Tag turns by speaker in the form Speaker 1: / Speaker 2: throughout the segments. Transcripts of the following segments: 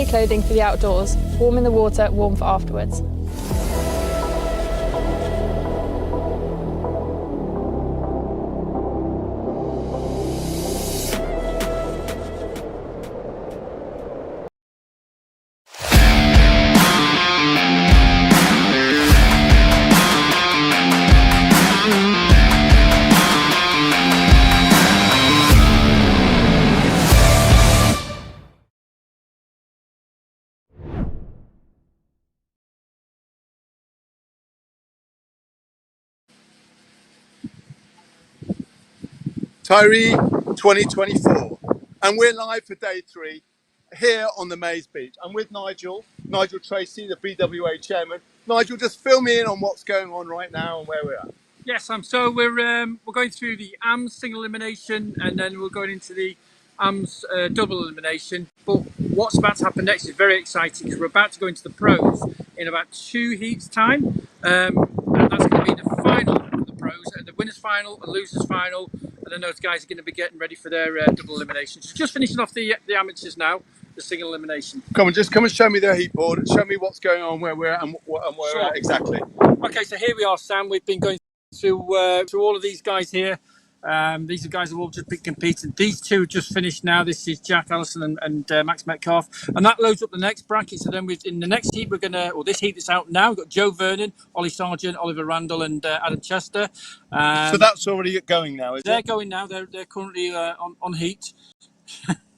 Speaker 1: Holiday clothing for the outdoors, warm in the water, warm for afterwards.
Speaker 2: Tiree 2024, and we're live for day 3 here on the Maze Beach. I'm with Nigel Tracy, the BWA chairman. Nigel, just fill me in on what's going on right now and where we're at.
Speaker 3: Yes, so we're going through the AMS single elimination, and then we're going into the AMS double elimination. But what's about to happen next is very exciting, because we're about to go into the pros in about 2 heats time, and that's going to be the final of the pros, the winners final, the losers final, and then those guys are going to be getting ready for their double eliminations. So just finishing off the amateurs now, the single elimination.
Speaker 2: Come and show me the heat board. Show me what's going on, where we're at, and where we're at exactly.
Speaker 3: Okay, so here we are, Sam. We've been going through all of these guys here. These are guys who have all just been competing. These two just finished now. This is Jack Allison and Max Metcalf, and that loads up the next bracket. So then in the next heat, this heat that's out now, we've got Joe Vernon, Ollie Sargent, Oliver Randall, and Adam Chester.
Speaker 2: So that's already going now, is it?
Speaker 3: They're going now. They're currently on heat.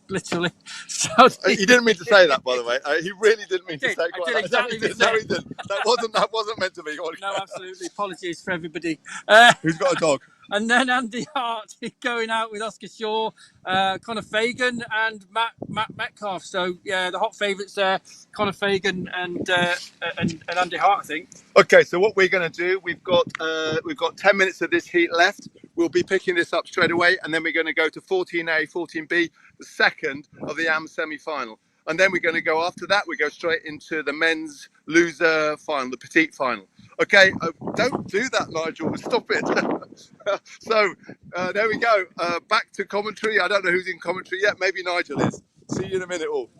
Speaker 3: Literally. So
Speaker 2: he didn't mean to say that, by the way. He really didn't mean to say
Speaker 3: I did exactly the
Speaker 2: No, he didn't. That wasn't meant to be.
Speaker 3: No, absolutely. Apologies for everybody.
Speaker 2: Who's got a dog?
Speaker 3: And then Andy Hart is going out with Oscar Shaw, Conor Fagan, and Matt Metcalf. So yeah, the hot favourites there, Conor Fagan and Andy Hart, I think.
Speaker 2: Okay, so what we're going to do, we've got 10 minutes of this heat left. We'll be picking this up straight away, and then we're going to go to 14A, 14B, the second of the AM semi-final. And then we're going to go after that, we go straight into the men's loser final, the petite final. Okay, don't do that, Nigel, stop it. So there we go, back to commentary. I don't know who's in commentary yet, maybe Nigel is. See you in a minute all.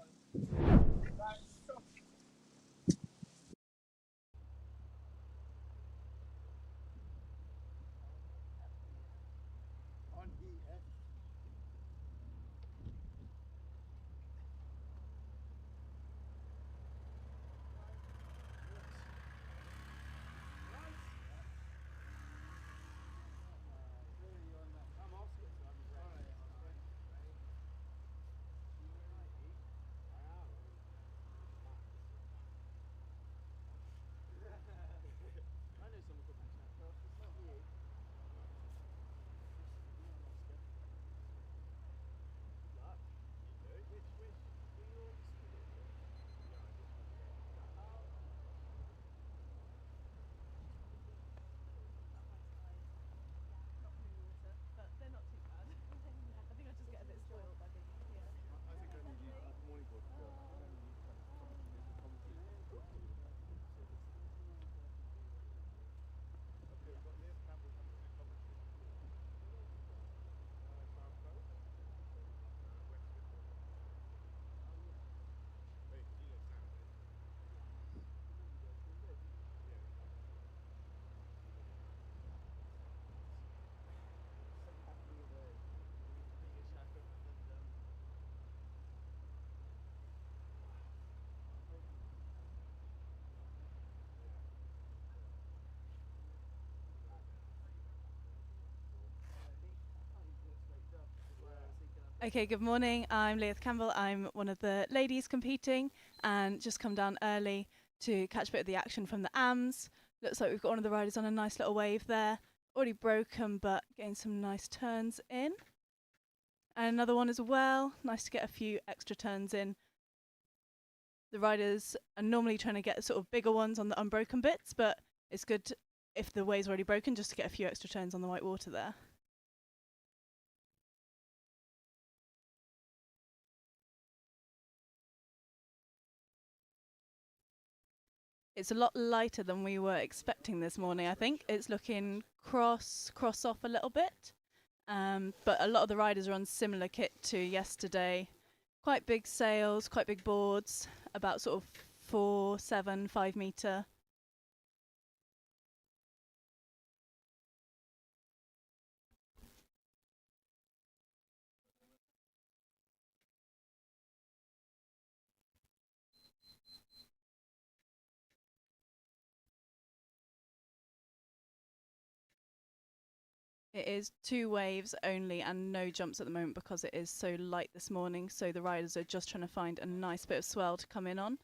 Speaker 4: Okay, good morning. I'm Leah Campbell. I'm one of the ladies competing and just come down early to catch a bit of the action from the AMS. Looks like we've got one of the riders on a nice little wave there. Already broken, but getting some nice turns in. And another one as well. Nice to get a few extra turns in. The riders are normally trying to get sort of bigger ones on the unbroken bits, but it's good if the wave's already broken just to get a few extra turns on the white water there. It's a lot lighter than we were expecting this morning, I think. It's looking cross off a little bit. But a lot of the riders are on similar kit to yesterday. Quite big sails, quite big boards, about sort of 4, 7, 5 metre. It is 2 waves only and no jumps at the moment because it is so light this morning, so the riders are just trying to find a nice bit of swell to come in on.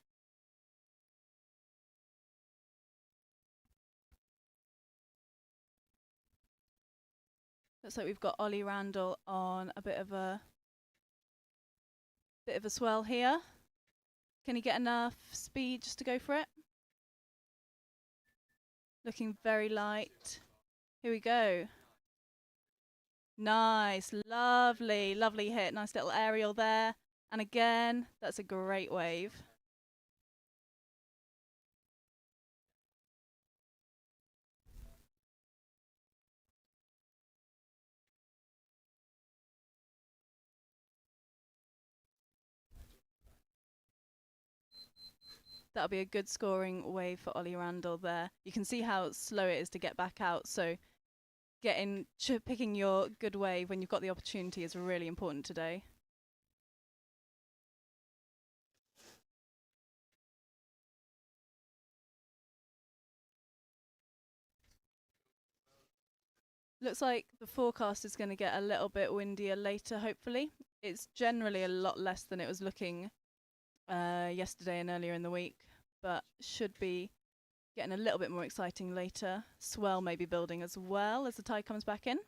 Speaker 4: Looks like we've got Ollie Randall on a bit of a swell here. Can he get enough speed just to go for it? Looking very light. Here we go. Nice, lovely, lovely hit. Nice little aerial there. And again, that's a great wave. That'll be a good scoring wave for Ollie Randall there. You can see how slow it is to get back out, so picking your good wave when you've got the opportunity is really important today. Looks like the forecast is going to get a little bit windier later, hopefully. It's generally a lot less than it was looking yesterday and earlier in the week, but should be getting a little bit more exciting later. Swell may be building as well as the tide comes back in.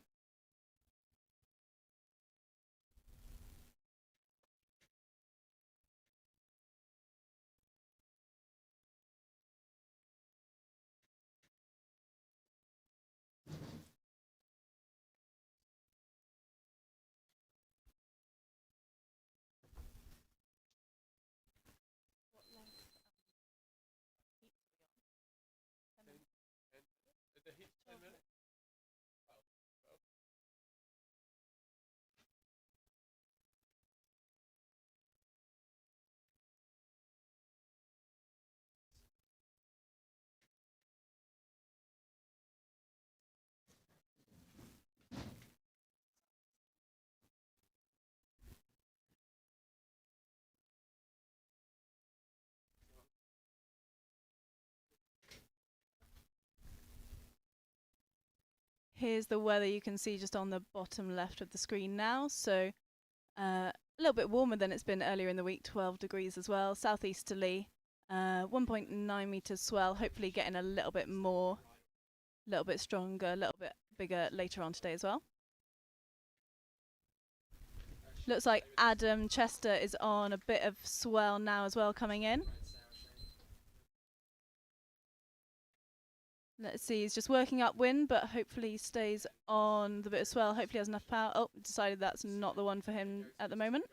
Speaker 4: Here's the weather you can see just on the bottom left of the screen now. So a little bit warmer than it's been earlier in the week, 12 degrees as well. Southeasterly, 1.9 metres swell, hopefully getting a little bit more, a little bit stronger, a little bit bigger later on today as well. Looks like Adam Chester is on a bit of swell now as well coming in. Let's see, he's just working upwind, but hopefully he stays on the bit of swell. Hopefully he has enough power. Oh, decided that's not the one for him at the moment.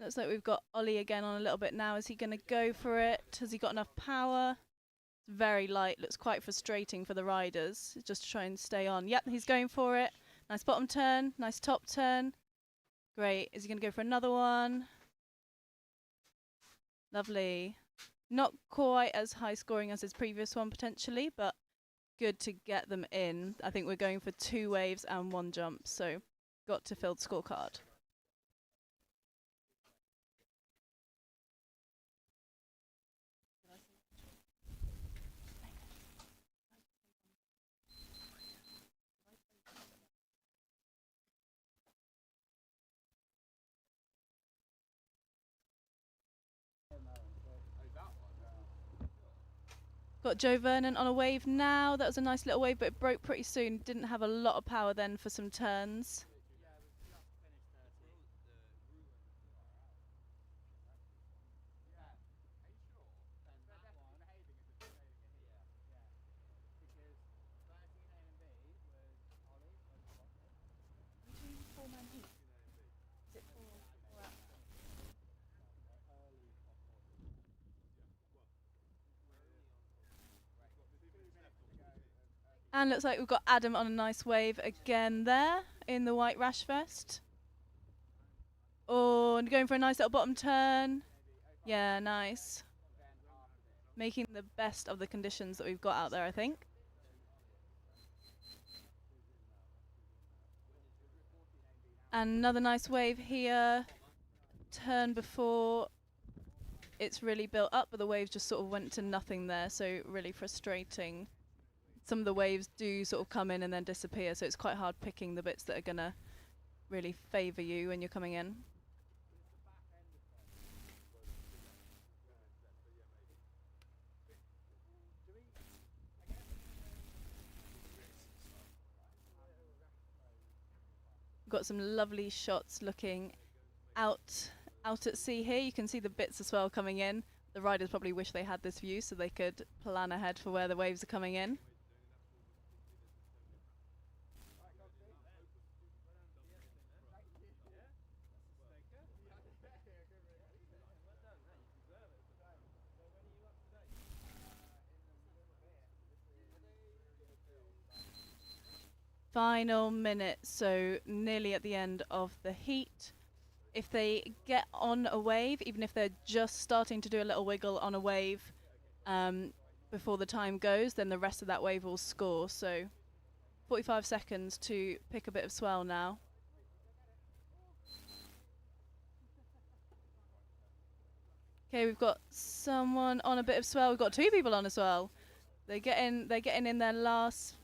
Speaker 4: Looks like we've got Ollie again on a little bit now. Is he going to go for it? Has he got enough power? It's very light. Looks quite frustrating for the riders just to try and stay on. Yep, he's going for it. Nice bottom turn. Nice top turn. Great. Is he going to go for another one? Lovely. Not quite as high scoring as his previous one potentially, but good to get them in. I think we're going for 2 waves and 1 jump, so got to fill the scorecard. Got Joe Vernon on a wave now. That was a nice little wave, but it broke pretty soon. Didn't have a lot of power then for some turns. And looks like we've got Adam on a nice wave again there in the white rash vest. Oh, and going for a nice little bottom turn. Yeah, nice. Making the best of the conditions that we've got out there, I think. And another nice wave here. Turn before it's really built up, but the waves just sort of went to nothing there, so really frustrating. Some of the waves do sort of come in and then disappear, so it's quite hard picking the bits that are gonna really favour you when you're coming in. Got some lovely shots looking out at sea here. You can see the bits of swell coming in. The riders probably wish they had this view so they could plan ahead for where the waves are coming in. Final minute, so nearly at the end of the heat. If they get on a wave, even if they're just starting to do a little wiggle on a wave before the time goes, then the rest of that wave will score. So 45 seconds to pick a bit of swell now. Okay, we've got someone on a bit of swell. We've got two people on a swell. They're getting in their last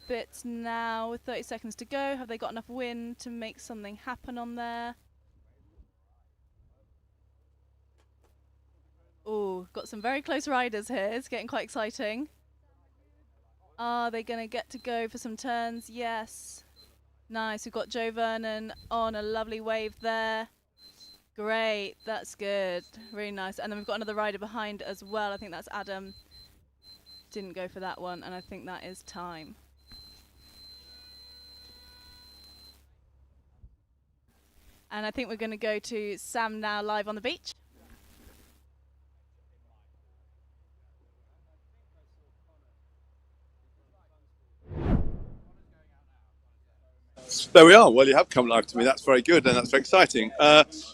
Speaker 4: bits now with 30 seconds to go. Have they got enough wind to make something happen on there? Oh, got some very close riders here. It's getting quite exciting. Are they going to get to go for some turns? Yes. Nice. We've got Joe Vernon on a lovely wave there. Great. That's good. Really nice. And then we've got another rider behind as well. I think that's Adam. Didn't go for that one, and I think that is time. And I think we're going to go to Sam now live on the beach.
Speaker 2: There we are. Well, you have come live to me. That's very good, and that's very exciting.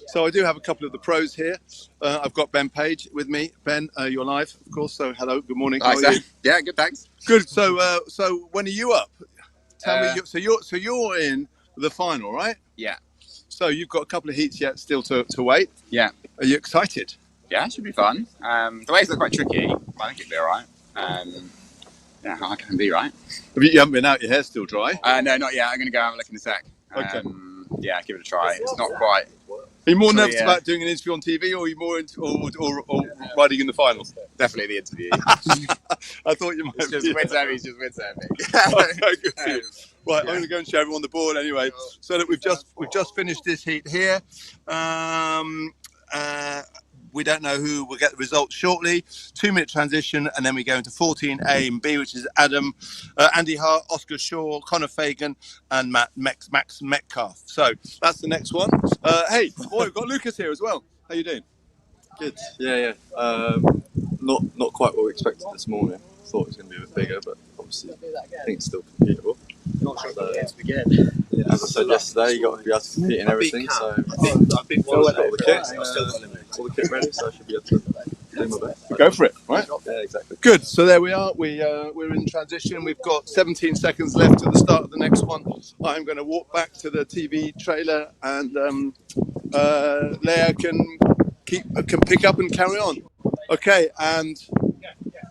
Speaker 2: So I do have a couple of the pros here. I've got Ben Page with me. Ben, you're live, of course. So hello, good morning.
Speaker 5: Hi,
Speaker 2: How are you?
Speaker 5: Yeah, good, thanks.
Speaker 2: Good. So when are you up? Tell me. So you're in the final, right?
Speaker 5: Yeah.
Speaker 2: So you've got a couple of heats yet still to wait.
Speaker 5: Yeah.
Speaker 2: Are you excited?
Speaker 5: Yeah, it should be fun. The waves are quite tricky, but I think it'll be all right. Yeah, I can be right.
Speaker 2: You haven't been out. Your hair's still dry.
Speaker 5: No, not yet. I'm going to go have a look in a sec.
Speaker 2: Okay.
Speaker 5: Yeah, give it a try. It's not quite.
Speaker 2: Are you more nervous about doing an interview on TV, or are you more or riding in the finals?
Speaker 5: Definitely the interview.
Speaker 2: I thought you might.
Speaker 5: It's just wind surfing. It's just wind
Speaker 2: Okay, good for you.
Speaker 5: surfing.
Speaker 2: Right, I'm going to go and show everyone the board anyway. So that we've just finished this heat here. We don't know who will get the results shortly. 2-minute transition, and then we go into 14A and B, which is Adam, Andy Hart, Oscar Shaw, Connor Fagan, and Max Metcalf. So that's the next one. Hey, we've got Lucas here as well. How you doing?
Speaker 6: Good. Yeah. Not quite what we expected this morning. Thought it was going to be a bit bigger, but obviously I think it's still completable.
Speaker 7: Not sure it's again.
Speaker 6: Yeah, as I said yesterday, you got to be able to compete in everything. So
Speaker 7: I think
Speaker 6: all the kit,
Speaker 7: still got eliminated.
Speaker 6: all the kit ready, so I should be able to do my best.
Speaker 2: Go for it, right?
Speaker 6: Yeah, exactly.
Speaker 2: Good. So there we are. We're in transition. We've got 17 seconds left to the start of the next one. I'm going to walk back to the TV trailer, and Leia can pick up and carry on. Okay, and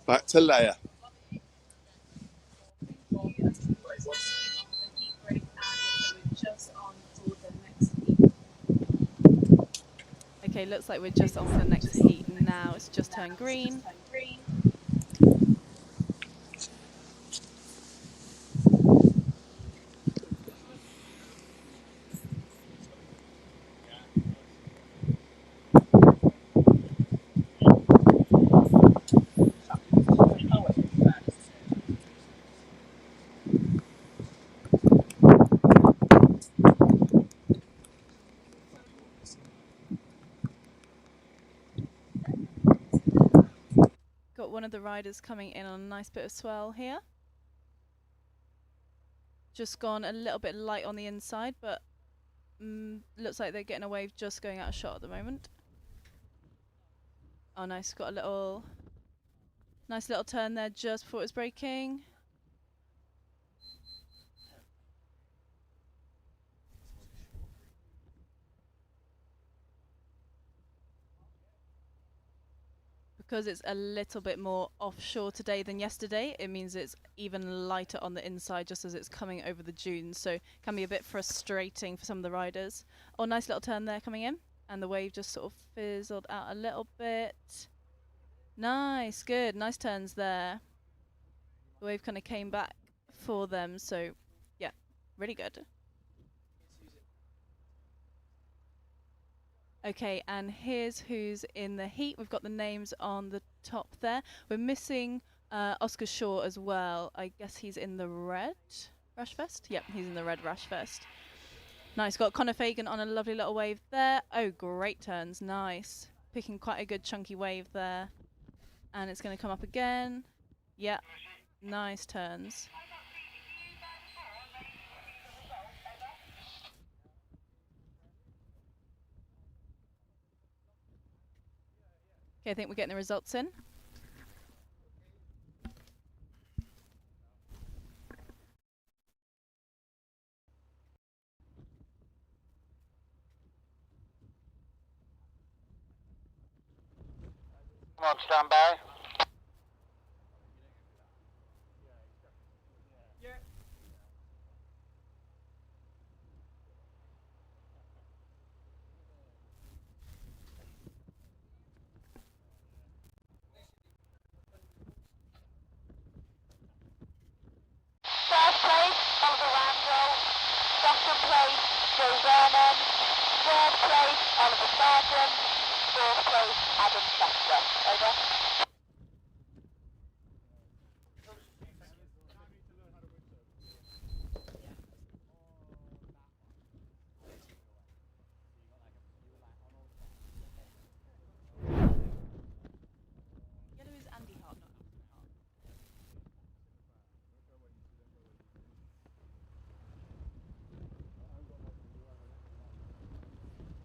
Speaker 2: back to Leia.
Speaker 4: Okay, looks like we're just on to the next heat now. It's just turned green. Got one of the riders coming in on a nice bit of swell here. just gone a little bit light on the inside, but looks like they're getting a wave just going out of shot at the moment. Oh, nice. Got a nice little turn there just before it was breaking. Because it's a little bit more offshore today than yesterday, it means it's even lighter on the inside just as it's coming over the dunes, so can be a bit frustrating for some of the riders. Oh, nice little turn there coming in, and the wave just sort of fizzled out a little bit. Nice, good, nice turns there. The wave kind of came back for them, so yeah, really good. Okay, and here's who's in the heat. We've got the names on the top there. We're missing Oscar Shaw as well. I guess he's in the red Rush Vest. Yep, he's in the red Rush Vest. Nice, got Connor Fagan on a lovely little wave there. Oh, great turns, nice. Picking quite a good chunky wave there. And it's going to come up again. Yep, nice turns. Okay, I think we're getting the results in.
Speaker 8: Come on, stand by. First place, Oliver Randall. Second place, Joe Vernon. Third place, Oliver Sargent. Fourth place, Adam Chester. Over.
Speaker 4: Yellow is Andy Hart, not Hart.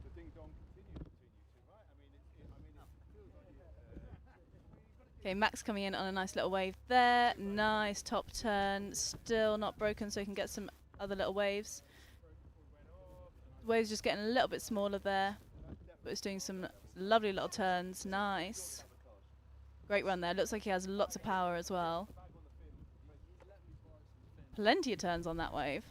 Speaker 2: The things don't continue between you two, right? I mean, it feels like
Speaker 4: Okay, Max coming in on a nice little wave there. Nice top turn. Still not broken, so he can get some other little waves. The wave's just getting a little bit smaller there, but it's doing some lovely little turns. Nice. Great run there. Looks like he has lots of power as well. Plenty of turns on that wave.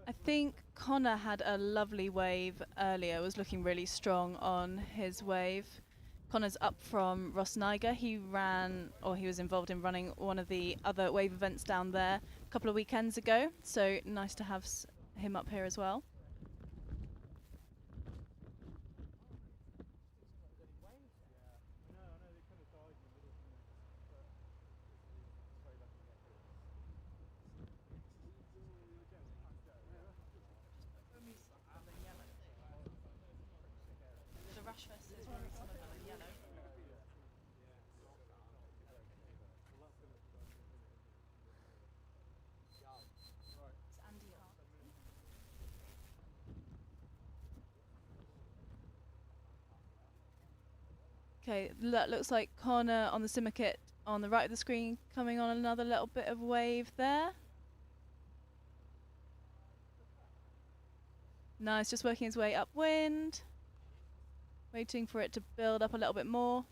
Speaker 4: I think Connor had a lovely wave earlier, was looking really strong on his wave. Connor's up from Ross Niger. He ran, or he was involved in running one of the other wave events down there a couple of weekends ago, so nice to have him up here as well. The Rush Vest is one of some of them in yellow. It's Andy Hart. Okay, that looks like Connor on the simmer kit on the right of the screen, coming on another little bit of wave there. Nice, just working his way upwind. Waiting for it to build up a little bit more.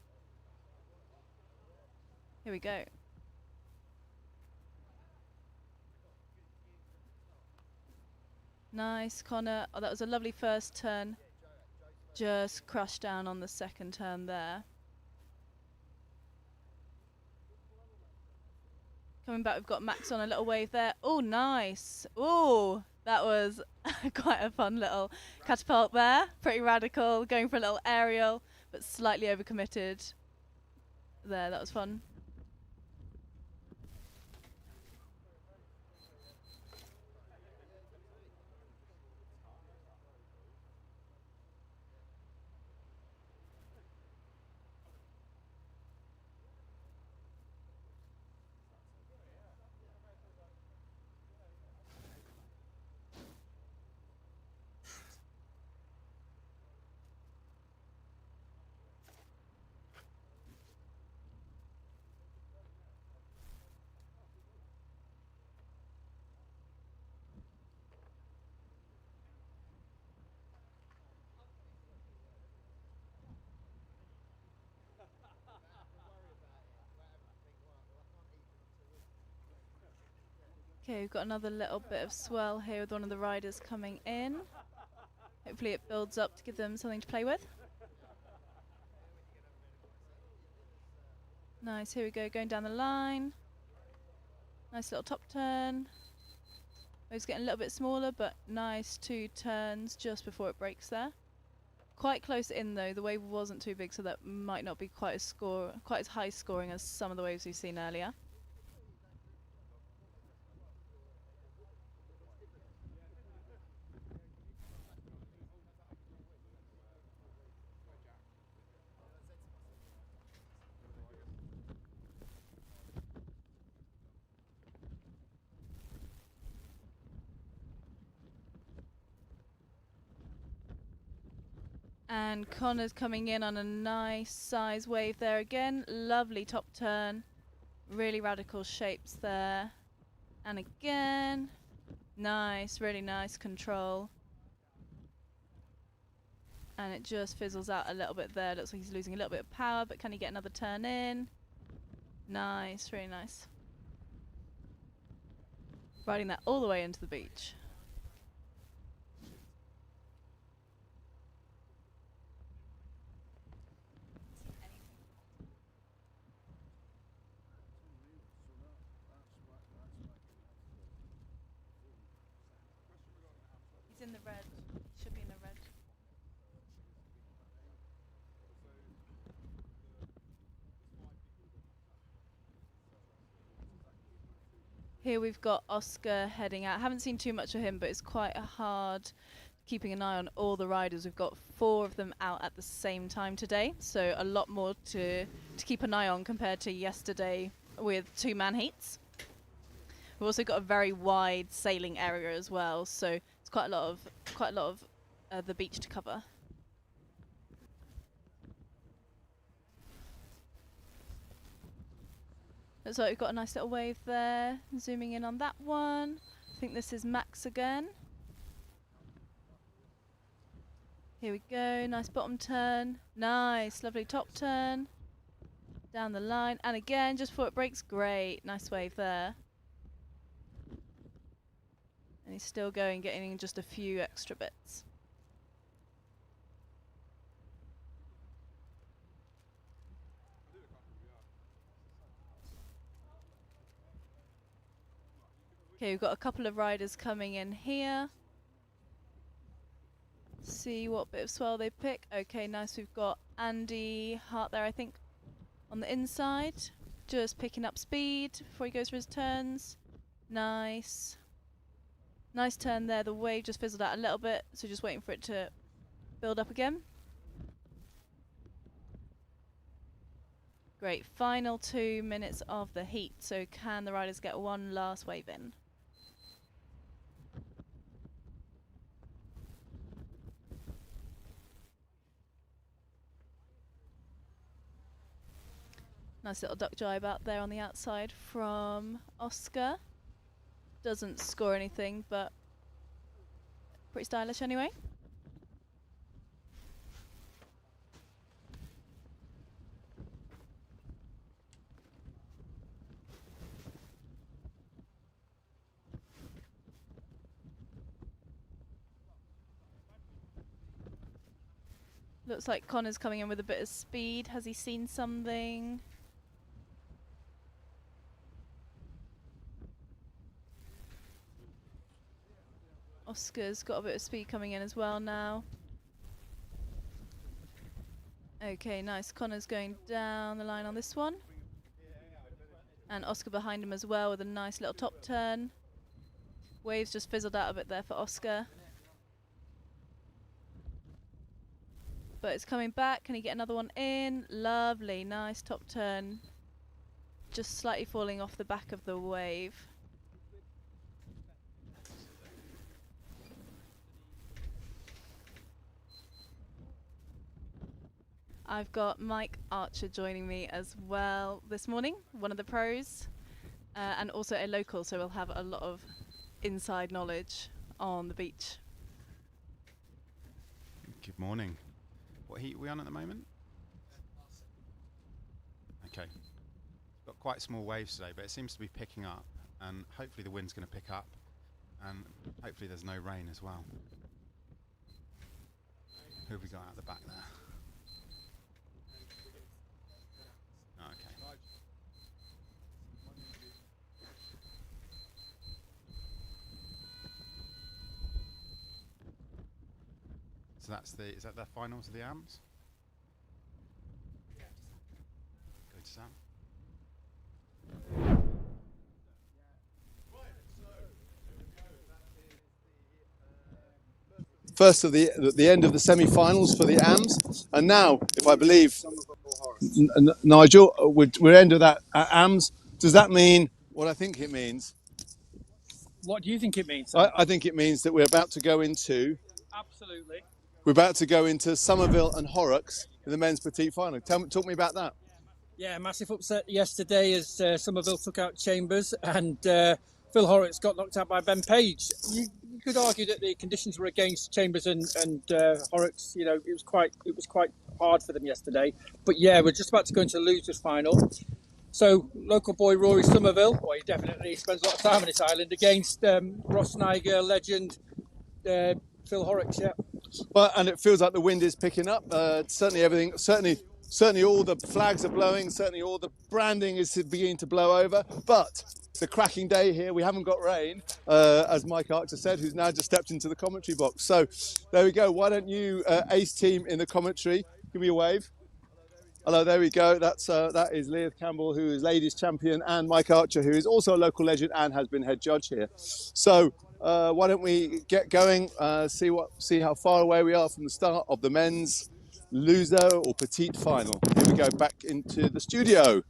Speaker 4: Here we go. Nice, Connor. Oh, that was a lovely first turn. Just crushed down on the second turn there. Coming back, we've got Max on a little wave there. Oh, nice. Oh, that was quite a fun little catapult there. Pretty radical, going for a little aerial, but slightly overcommitted there. That was fun. Okay, we've got another little bit of swell here with one of the riders coming in. Hopefully it builds up to give them something to play with. Nice, here we go, going down the line. Nice little top turn. It's getting a little bit smaller, but nice 2 turns just before it breaks there. Quite close in though, the wave wasn't too big, so that might not be quite as high scoring as some of the waves we've seen earlier. And Connor's coming in on a nice size wave there again. Lovely top turn. Really radical shapes there. And again. Nice, really nice control. And it just fizzles out a little bit there. Looks like he's losing a little bit of power, but can he get another turn in? Nice, really nice. Riding that all the way into the beach. He's in the red. Should be in the red. Here we've got Oscar heading out. Haven't seen too much of him, but it's quite hard keeping an eye on all the riders. We've got 4 of them out at the same time today, so a lot more to keep an eye on compared to yesterday with 2-man heats. We've also got a very wide sailing area as well, so it's quite a lot of the beach to cover. Looks like we've got a nice little wave there. Zooming in on that one. I think this is Max again. Here we go. Nice bottom turn. Nice, lovely top turn. Down the line. And again, just before it breaks. Great. Nice wave there. And he's still going, getting in just a few extra bits. Okay, we've got a couple of riders coming in here. See what bit of swell they pick. Okay, nice. We've got Andy Hart there, I think, on the inside. Just picking up speed before he goes for his turns. Nice. Nice turn there. The wave just fizzled out a little bit, so just waiting for it to build up again. Great. Final 2 minutes of the heat. So can the riders get one last wave in? Nice little duck jibe out there on the outside from Oscar. Doesn't score anything, but pretty stylish anyway. Looks like Connor's coming in with a bit of speed. Has he seen something? Oscar's got a bit of speed coming in as well now. Okay, nice. Connor's going down the line on this one. And Oscar behind him as well with a nice little top turn. Waves just fizzled out a bit there for Oscar. But it's coming back. Can he get another one in? Lovely, nice top turn. Just slightly falling off the back of the wave. I've got Mike Archer joining me as well this morning, one of the pros, and also a local, so we'll have a lot of inside knowledge on the beach.
Speaker 9: Good morning. What heat are we on at the moment? Okay. Got quite small waves today, but it seems to be picking up, and hopefully the wind's going to pick up, and hopefully there's no rain as well. Who have we got out the back there? Oh, okay. So is that the finals of the AMS? Go to Sam.
Speaker 2: First of the end of the semi-finals for the AMS, and now, if I believe Nigel, we're end of that AMS. Does that mean what I think it means?
Speaker 3: What do you think it means?
Speaker 2: I think it means that we're about to go into.
Speaker 3: Absolutely.
Speaker 2: We're about to go into Somerville and Horrocks in the men's petite final. Talk me about that.
Speaker 3: Yeah, massive upset yesterday as Somerville took out Chambers and Phil Horrocks got knocked out by Ben Page. You could argue that the conditions were against Chambers and Horrocks. You know, it was quite hard for them yesterday. But yeah, we're just about to go into the losers final. So local boy Rory Somerville, well, he definitely spends a lot of time on this island against Ross Niger legend Phil Horrocks. Yeah.
Speaker 2: Well, and it feels like the wind is picking up. Certainly all the flags are blowing. Certainly all the branding is beginning to blow over. But it's a cracking day here. We haven't got rain, as Mike Archer said, who's now just stepped into the commentary box. So there we go. Why don't you, Ace team in the commentary, give me a wave. Hello, there we go. That is Leah Campbell, who is ladies champion, and Mike Archer, who is also a local legend and has been head judge here. So why don't we get going? See how far away we are from the start of the men's loser or petite final. Here we go, back into the studio.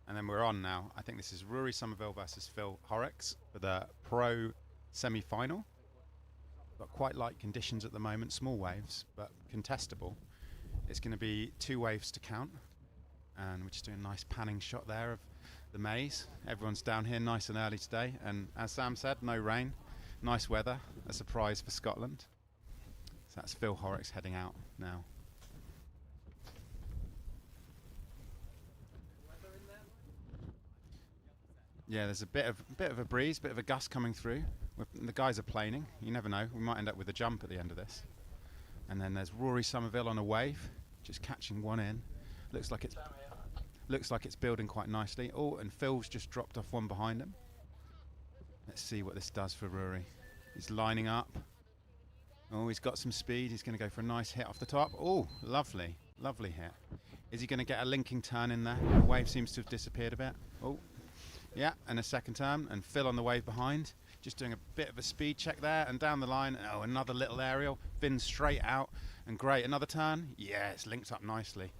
Speaker 9: And then we're on now. I think this is Rory Somerville versus Phil Horrocks for the pro semi-final. Got quite light conditions at the moment, small waves, but contestable. It's going to be 2 waves to count. And we're just doing a nice panning shot there of the maze. Everyone's down here nice and early today. And as Sam said, no rain, nice weather, a surprise for Scotland. So that's Phil Horrocks heading out now. Yeah, there's a bit of a breeze, bit of a gust coming through. The guys are planing. You never know. We might end up with a jump at the end of this. And then there's Rory Somerville on a wave, just catching one in. Looks like it's building quite nicely. Oh, and Phil's just dropped off one behind him. Let's see what this does for Rory. He's lining up. Oh, he's got some speed. He's going to go for a nice hit off the top. Oh, lovely, lovely hit. Is he going to get a linking turn in there? The wave seems to have disappeared a bit. Oh. Yeah, and a second turn, and Phil on the wave behind, just doing a bit of a speed check there, and down the line, oh, another little aerial, fin straight out, and great, another turn, yeah, it's linked up nicely.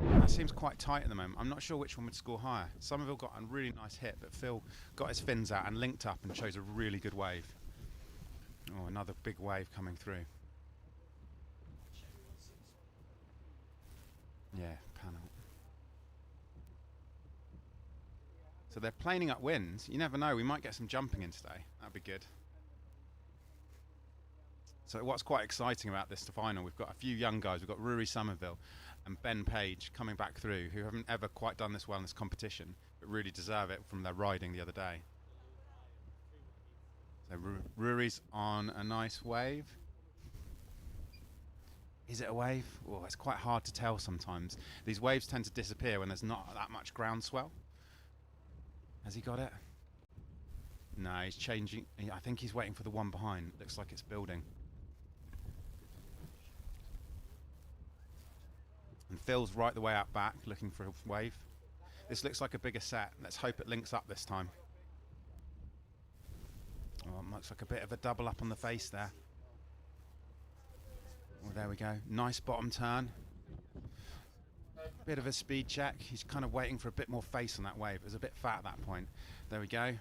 Speaker 9: That seems quite tight at the moment. I'm not sure which one would score higher. Somerville got a really nice hit, but Phil got his fins out and linked up and chose a really good wave. Oh, another big wave coming through. Yeah, panel. So they're planing up winds. You never know, we might get some jumping in today. That'd be good. So what's quite exciting about this final, we've got a few young guys. We've got Rory Somerville and Ben Page coming back through, who haven't ever quite done this well in this competition, but really deserve it from their riding the other day. So Rory's on a nice wave. Is it a wave? Oh, it's quite hard to tell sometimes. These waves tend to disappear when there's not that much groundswell. Has he got it? No, he's changing. I think he's waiting for the one behind. Looks like it's building. And Phil's right the way out back, looking for a wave. This looks like a bigger set. Let's hope it links up this time. Oh, it looks like a bit of a double up on the face there. Oh, there we go. Nice bottom turn. Bit of a speed check. He's kind of waiting for a bit more face on that wave. It was a bit fat at that point. There we go.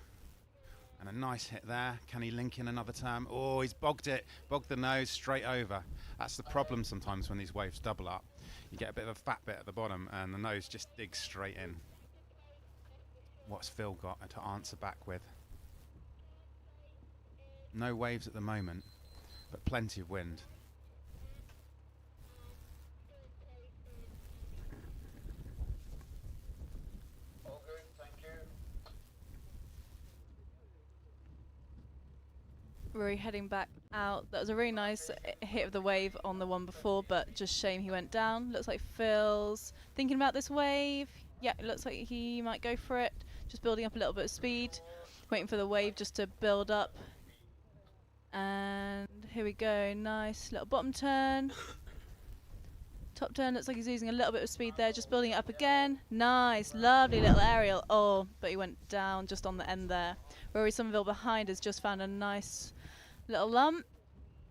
Speaker 9: And a nice hit there. Can he link in another turn? Oh, he's bogged it. Bogged the nose straight over. That's the problem sometimes when these waves double up. You get a bit of a fat bit at the bottom and the nose just digs straight in. What's Phil got to answer back with? No waves at the moment, but plenty of wind.
Speaker 4: Rory heading back out. That was a really nice hit of the wave on the one before, but just shame he went down. Looks like Phil's thinking about this wave. Yeah, it looks like he might go for it. Just building up a little bit of speed. Waiting for the wave just to build up. And here we go. Nice little bottom turn. Top turn looks like he's using a little bit of speed there. Just building it up again. Nice, lovely little aerial. Oh, but he went down just on the end there. Rory Somerville behind has just found a nice little lump.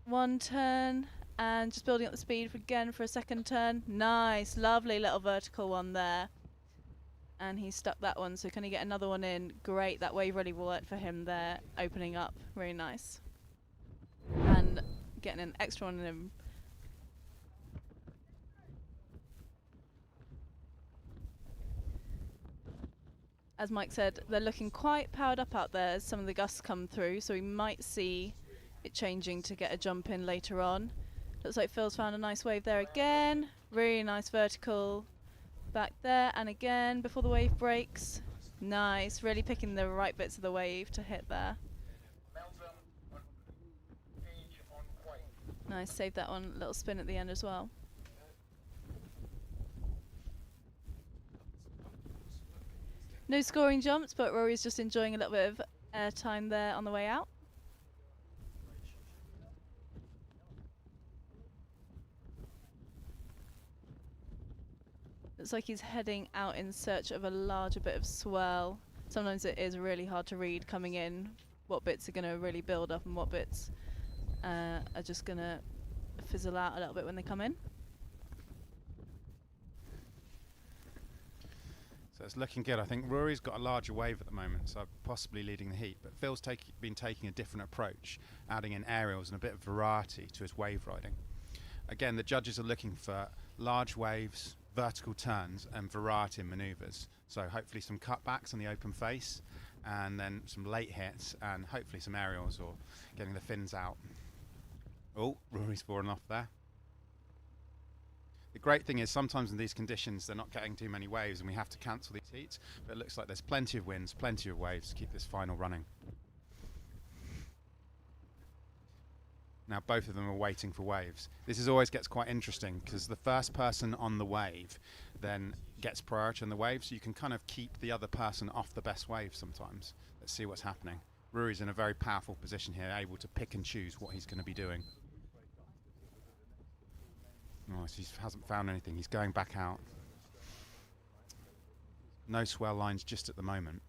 Speaker 4: One turn and just building up the speed again for a second turn. Nice, lovely little vertical one there. And he stuck that one, so can he get another one in? Great, that wave really worked for him there, opening up. Really nice. And getting an extra one in. As Mike said, they're looking quite powered up out there as some of the gusts come through, so we might see it changing to get a jump in later on. Looks like Phil's found a nice wave there again. Really nice vertical back there, and again before the wave breaks. Nice, really picking the right bits of the wave to hit there. Nice, save that one, little spin at the end as well. No scoring jumps, but Rory's just enjoying a little bit of air time there on the way out. Looks like he's heading out in search of a larger bit of swell. Sometimes it is really hard to read coming in what bits are going to really build up and what bits are just going to fizzle out a little bit when they come in.
Speaker 9: So it's looking good. I think Rory's got a larger wave at the moment, so possibly leading the heat. But Phil's been taking a different approach, adding in aerials and a bit of variety to his wave riding. Again, the judges are looking for large waves, vertical turns and variety in manoeuvres. So hopefully some cutbacks on the open face and then some late hits and hopefully some aerials or getting the fins out. Oh, Rory's fallen off there. The great thing is sometimes in these conditions they're not getting too many waves and we have to cancel these heats, but it looks like there's plenty of winds, plenty of waves to keep this final running. Now both of them are waiting for waves. This always gets quite interesting because the first person on the wave then gets priority on the wave, so you can kind of keep the other person off the best wave sometimes. Let's see what's happening. Rory's in a very powerful position here, able to pick and choose what he's going to be doing. Oh, so he hasn't found anything. He's going back out. No swell lines just at the moment.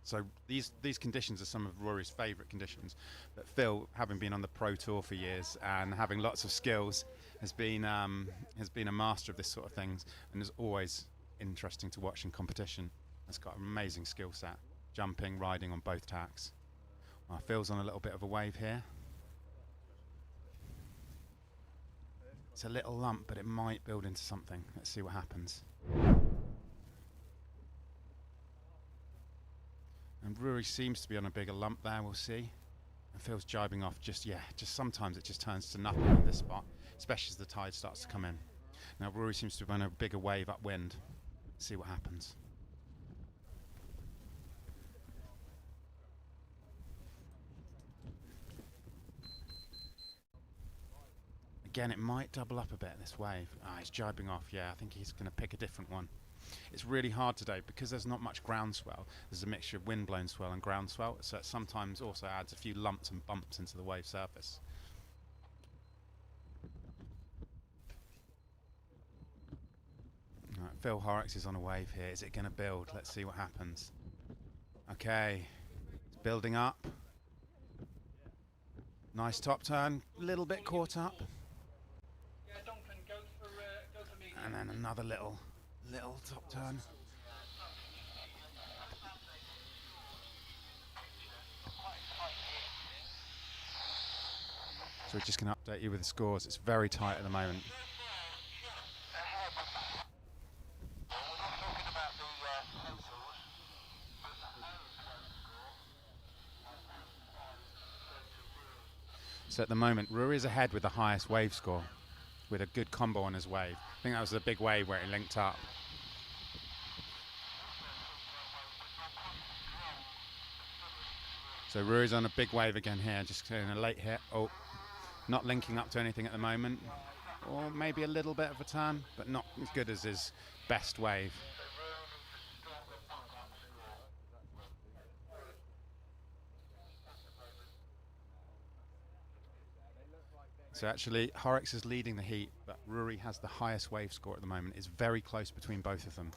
Speaker 9: So these conditions are some of Rory's favourite conditions. But Phil, having been on the Pro Tour for years and having lots of skills, has been a master of this sort of things and is always interesting to watch in competition. He's got an amazing skill set, jumping, riding on both tacks. Well, Phil's on a little bit of a wave here. It's a little lump, but it might build into something. Let's see what happens. And Rory seems to be on a bigger lump there, we'll see. Phil's jibing off. Just sometimes it just turns to nothing in this spot, especially as the tide starts to come in. Now Rory seems to have run a bigger wave upwind. Let's see what happens. Again, it might double up a bit, this wave. He's jibing off. Yeah, I think he's going to pick a different one. It's really hard today because there's not much groundswell. There's a mixture of wind-blown swell and groundswell, so it sometimes also adds a few lumps and bumps into the wave surface. Right, Phil Horrocks is on a wave here. Is it going to build? Let's see what happens. Okay, it's building up. Nice top turn, a little bit caught up. And then another little top turn. So we're just going to update you with the scores. It's very tight at the moment. So at the moment, Rory is ahead with the highest wave score, with a good combo on his wave. I think that was the big wave where it linked up. So Rory's on a big wave again here, just getting a late hit. Oh, not linking up to anything at the moment. Or maybe a little bit of a turn, but not as good as his best wave. So actually, Horrocks is leading the heat, but Rory has the highest wave score at the moment. It's very close between both of them.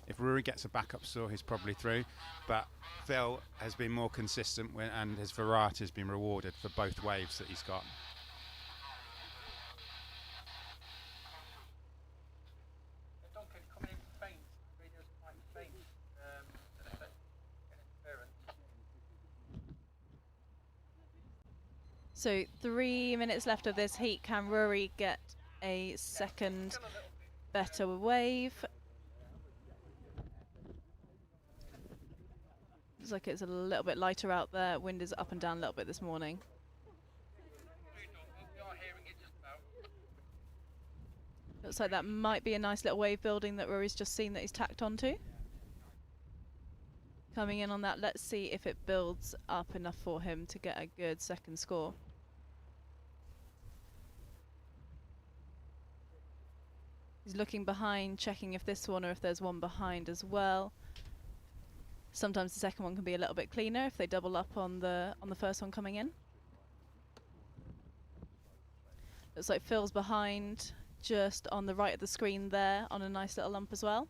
Speaker 9: If Rory gets a backup score, he's probably through, but Phil has been more consistent and his variety has been rewarded for both waves that he's got.
Speaker 4: So 3 minutes left of this heat. Can Rory get a second better wave? Looks like it's a little bit lighter out there. Wind is up and down a little bit this morning. Looks like that might be a nice little wave building that Rory's just seen that he's tacked onto. Coming in on that, let's see if it builds up enough for him to get a good second score. He's looking behind, checking if this one or if there's one behind as well. Sometimes the second one can be a little bit cleaner if they double up on the first one coming in. Looks like Phil's behind, just on the right of the screen there, on a nice little lump as well.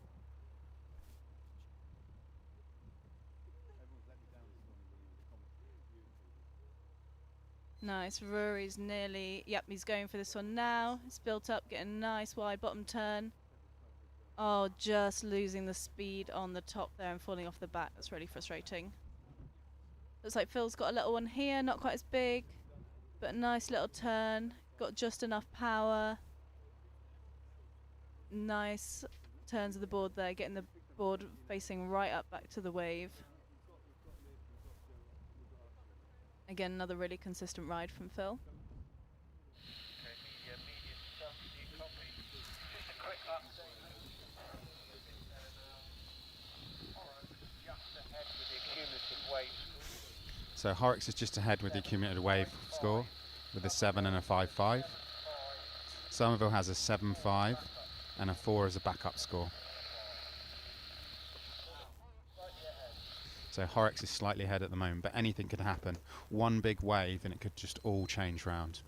Speaker 4: Nice, Rory's nearly, yep, he's going for this one now. It's built up, getting a nice wide bottom turn. Oh, just losing the speed on the top there and falling off the back. That's really frustrating. Looks like Phil's got a little one here, not quite as big, but a nice little turn. Got just enough power. Nice turns of the board there, getting the board facing right up back to the wave. Again, another really consistent ride from Phil.
Speaker 9: So Horrocks is just ahead with the accumulated wave score with a 7 and a 5.5. Somerville has a 7.5 and a 4 as a backup score. So Horrocks is slightly ahead at the moment, but anything could happen. One big wave and it could just all change round.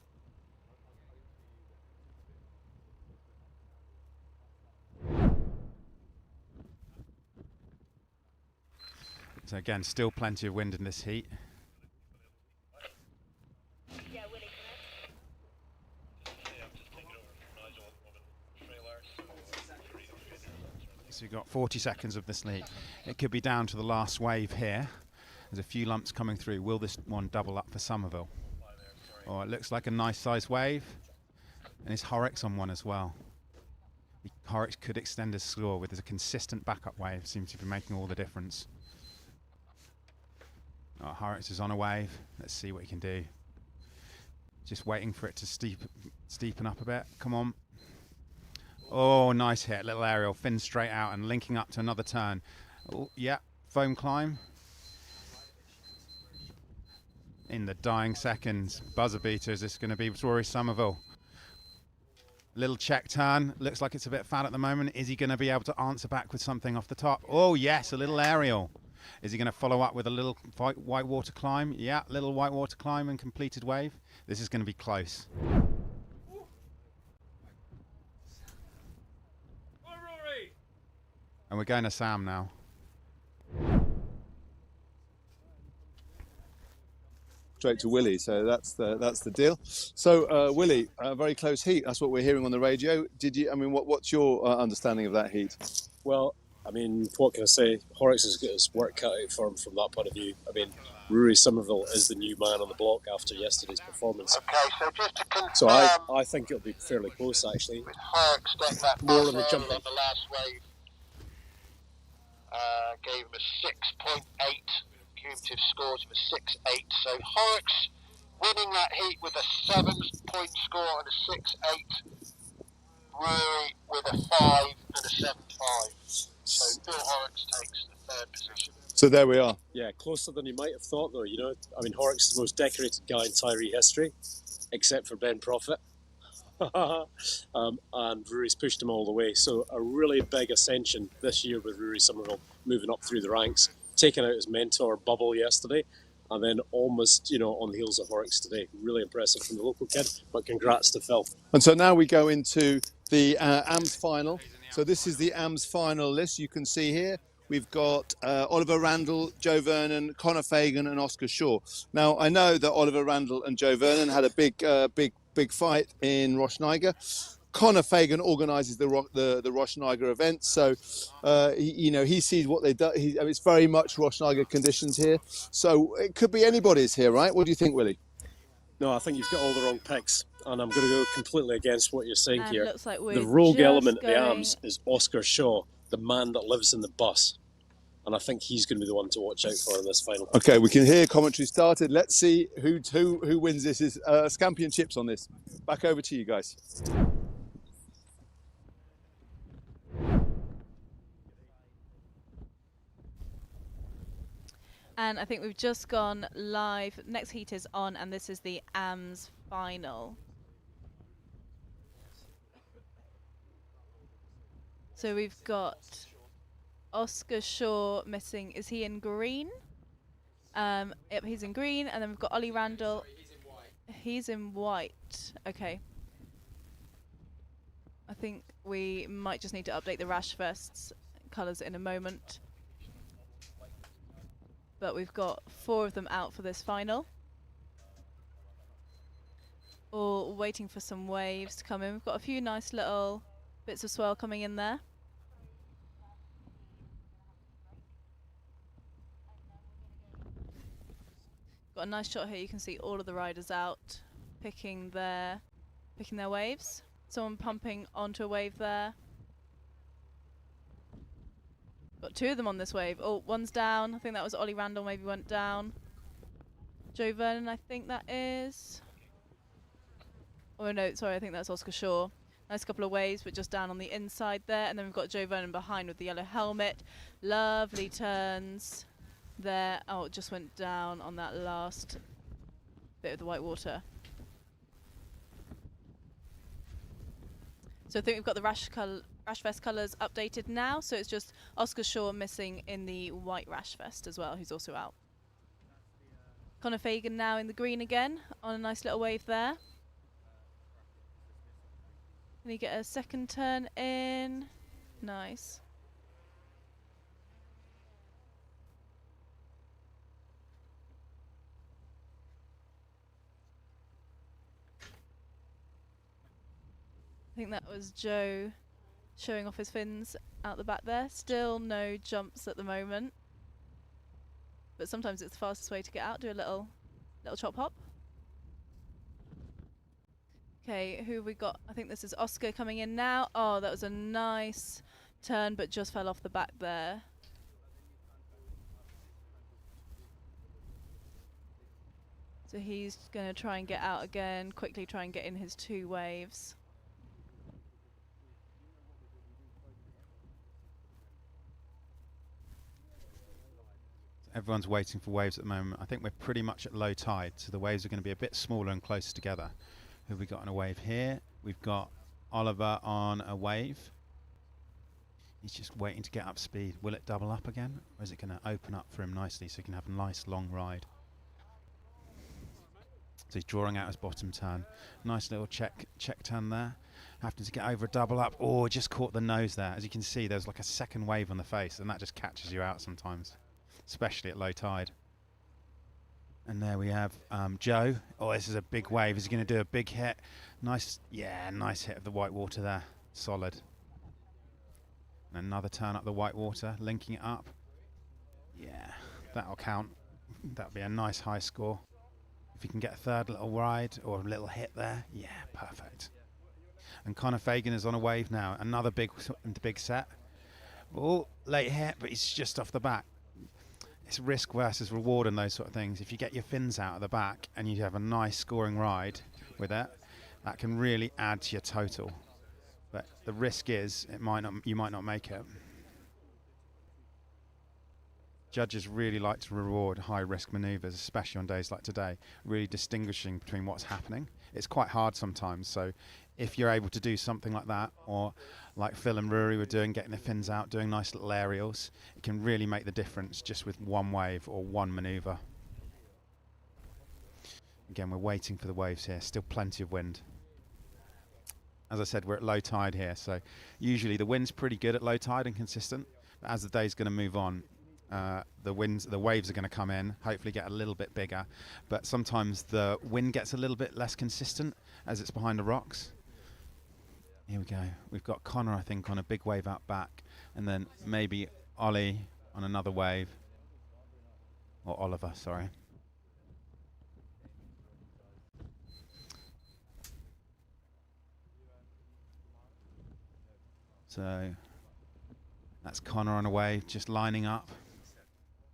Speaker 9: So again, still plenty of wind in this heat. So you've got 40 seconds of this lead. It could be down to the last wave here. There's a few lumps coming through. Will this one double up for Somerville? Oh, it looks like a nice size wave. And it's Horrocks on one as well. Horrocks could extend his score with a consistent backup wave. Seems to be making all the difference. Oh, Horrocks is on a wave. Let's see what he can do. Just waiting for it to steepen up a bit. Come on. Oh, nice hit. Little aerial. Fin straight out and linking up to another turn. Oh, yeah. Foam climb. In the dying seconds. Buzzer beater. Is this going to be Rory Somerville? Little check turn. Looks like it's a bit fat at the moment. Is he going to be able to answer back with something off the top? Oh, yes. A little aerial. Is he going to follow up with a little white water climb? Yeah, little white water climb and completed wave. This is going to be close. And we're going to Sam now.
Speaker 2: Straight to Willie, so that's the deal. So Willie, very close heat. That's what we're hearing on the radio. What's your understanding of that heat?
Speaker 7: Well, I mean, what can I say? Horrocks has got his work cut out for him from that point of view. I mean, Rory Somerville is the new man on the block after yesterday's performance.
Speaker 8: Okay, so just to confirm,
Speaker 7: So I think it'll be fairly close, actually.
Speaker 8: with Horrocks got that
Speaker 7: More
Speaker 8: buzzer
Speaker 7: on the jumping.
Speaker 8: on the last wave. Gave him a 6.8. Cumulative scores of a 6.8. So Horrocks winning that heat with a 7-point score and a 6.8. Rory with a 5 and a 7.5. So Phil Horrocks takes the third position.
Speaker 2: So there we are.
Speaker 7: Yeah, closer than you might have thought, though. You know, I mean, Horrocks is the most decorated guy in Tiree history, except for Ben Prophet. And Rory's pushed him all the way. So a really big ascension this year with Rory Somerville moving up through the ranks, taking out his mentor Bubble yesterday, and then almost, on the heels of Horrocks today. Really impressive from the local kid, but congrats to Phil.
Speaker 2: And so now we go into the AMS final. So this is the AMS final list. You can see here we've got Oliver Randall, Joe Vernon, Conor Fagan, and Oscar Shaw. Now I know that Oliver Randall and Joe Vernon had a big fight in Rosh Niger. Conor Fagan organises the Rosh Niger event, so he sees what they do. It's very much Rosh Niger conditions here, so it could be anybody's here, right? What do you think, Willie?
Speaker 7: No, I think you've got all the wrong picks, and I'm going to go completely against what you're saying
Speaker 4: And
Speaker 7: here.
Speaker 4: looks like we're
Speaker 7: The rogue
Speaker 4: just
Speaker 7: element of the
Speaker 4: going-
Speaker 7: AMS is Oscar Shaw, the man that lives in the bus, and I think he's going to be the one to watch out for in this final.
Speaker 2: Okay, we can hear commentary started. Let's see who wins this is Scampion Chips on this. Back over to you guys.
Speaker 4: And I think we've just gone live. Next heat is on, and this is the AMS final. So we've got Oscar Shaw missing. Is he in green? Yep, he's in green. And then we've got Ollie Randall. He's in white. Okay. I think we might just need to update the rash vests colours in a moment. But we've got 4 of them out for this final. All waiting for some waves to come in. We've got a few nice little bits of swell coming in there. Got a nice shot here. You can see all of the riders out picking their waves. Someone pumping onto a wave there. Got 2 of them on this wave. Oh, one's down. I think that was Ollie Randall, maybe went down. Joe Vernon, I think that is. Oh no, sorry, I think that's Oscar Shaw. Nice couple of waves, but just down on the inside there. And then we've got Joe Vernon behind with the yellow helmet. Lovely turns there. Oh, it just went down on that last bit of the white water. So I think we've got the rash vest colours updated now, so it's just Oscar Shaw missing in the white rash vest as well, who's also out. Conor Fagan now in the green again, on a nice little wave there. Can he get a second turn in? Nice. I think that was Joe showing off his fins out the back there. Still no jumps at the moment. But sometimes it's the fastest way to get out. Do a little chop hop. Okay, who have we got? I think this is Oscar coming in now. Oh, that was a nice turn, but just fell off the back there. So he's going to try and get out again, quickly try and get in his 2 waves.
Speaker 9: Everyone's waiting for waves at the moment. I think we're pretty much at low tide, so the waves are going to be a bit smaller and closer together. Who have we got on a wave here? We've got Oliver on a wave. He's just waiting to get up speed. Will it double up again, or is it going to open up for him nicely so he can have a nice long ride? So he's drawing out his bottom turn. Nice little check turn there. Having to get over a double up. Oh, just caught the nose there. As you can see, there's like a second wave on the face, and that just catches you out sometimes, especially at low tide. And there we have Joe. Oh, this is a big wave. Is he going to do a big hit? Nice, yeah, nice hit of the white water there. Solid. And another turn up the white water, linking it up. Yeah, that'll count. That'll be a nice high score. If you can get a third little ride or a little hit there, yeah, perfect. And Connor Fagan is on a wave now. Another big set. Oh, late hit, but he's just off the back. It's risk versus reward and those sort of things. If you get your fins out of the back and you have a nice scoring ride with it, that can really add to your total. But the risk is you might not make it. Judges really like to reward high-risk manoeuvres, especially on days like today, really distinguishing between what's happening. It's quite hard sometimes, so if you're able to do something like that, or like Phil and Rory were doing, getting the fins out, doing nice little aerials, it can really make the difference just with one wave or one manoeuvre. Again, we're waiting for the waves here, still plenty of wind. As I said, we're at low tide here, so usually the wind's pretty good at low tide and consistent, but as the day's going to move on, the waves are going to come in, hopefully get a little bit bigger, but sometimes the wind gets a little bit less consistent as it's behind the rocks. Here we go. We've got Connor, I think, on a big wave out back, and then maybe Ollie on another wave, or Oliver, sorry. So that's Connor on a wave, just lining up.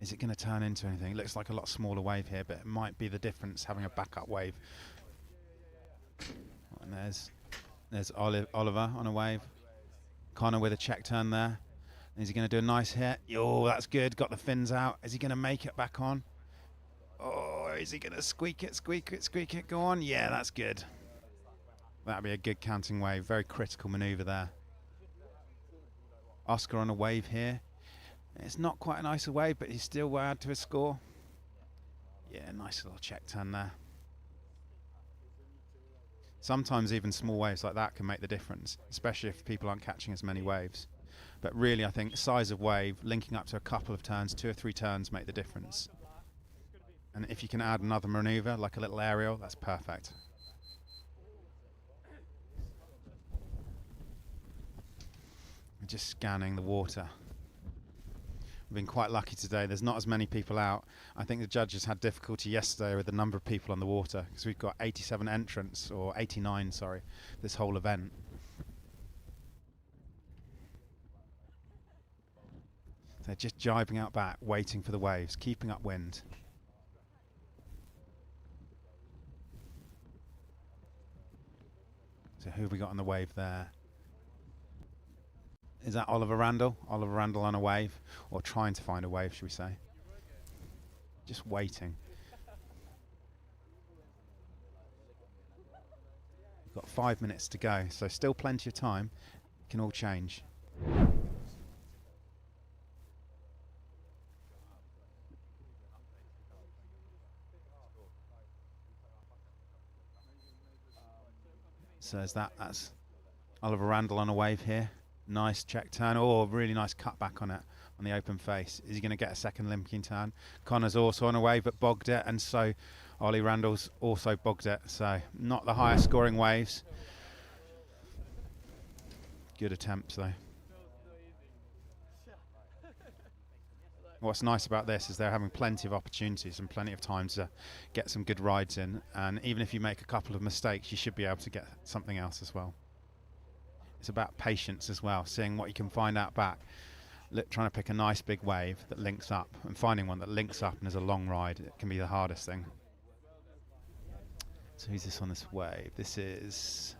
Speaker 9: Is it going to turn into anything? It looks like a lot smaller wave here, but it might be the difference having a backup wave. And there's Oliver on a wave. Connor with a check turn there. Is he going to do a nice hit? Oh, that's good. Got the fins out. Is he going to make it back on? Oh, is he going to squeak it? Go on. Yeah, that's good. That'll be a good counting wave. Very critical manoeuvre there. Oscar on a wave here. It's not quite a nicer wave, but he's still well add to his score. Yeah, nice little check turn there. Sometimes even small waves like that can make the difference, especially if people aren't catching as many waves. But really, I think size of wave, linking up to a couple of turns, 2 or 3 turns, make the difference. And if you can add another manoeuvre, like a little aerial, that's perfect. We're just scanning the water. We've been quite lucky today. There's not as many people out. I think the judges had difficulty yesterday with the number of people on the water, because we've got 87 entrants, or 89, sorry, this whole event. They're just jibing out back, waiting for the waves, keeping up wind. So who have we got on the wave there? Is that Oliver Randall? Oliver Randall on a wave, or trying to find a wave, should we say? Just waiting. We've got 5 minutes to go, so still plenty of time. It can all change. So that's Oliver Randall on a wave here. Nice check turn. Oh, really nice cut back on it, on the open face. Is he going to get a second linking turn? Connor's also on a wave, but bogged it, and so Ollie Randall's also bogged it. So not the highest scoring waves. Good attempts though. What's nice about this is they're having plenty of opportunities and plenty of time to get some good rides in, and even if you make a couple of mistakes, you should be able to get something else as well. It's about patience as well, seeing what you can find out back. Trying to pick a nice big wave that links up, and finding one that links up and is a long ride, it can be the hardest thing. So who's this on this wave? This is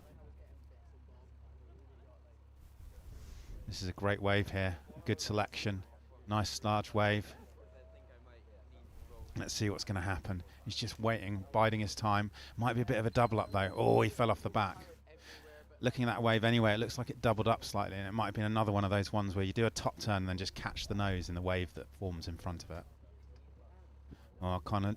Speaker 9: a great wave here. Good selection. Nice large wave. Let's see what's going to happen. He's just waiting, biding his time. Might be a bit of a double up though. Oh, he fell off the back. Looking at that wave anyway, it looks like it doubled up slightly, and it might have been another one of those ones where you do a top turn and then just catch the nose in the wave that forms in front of it. Oh, kind of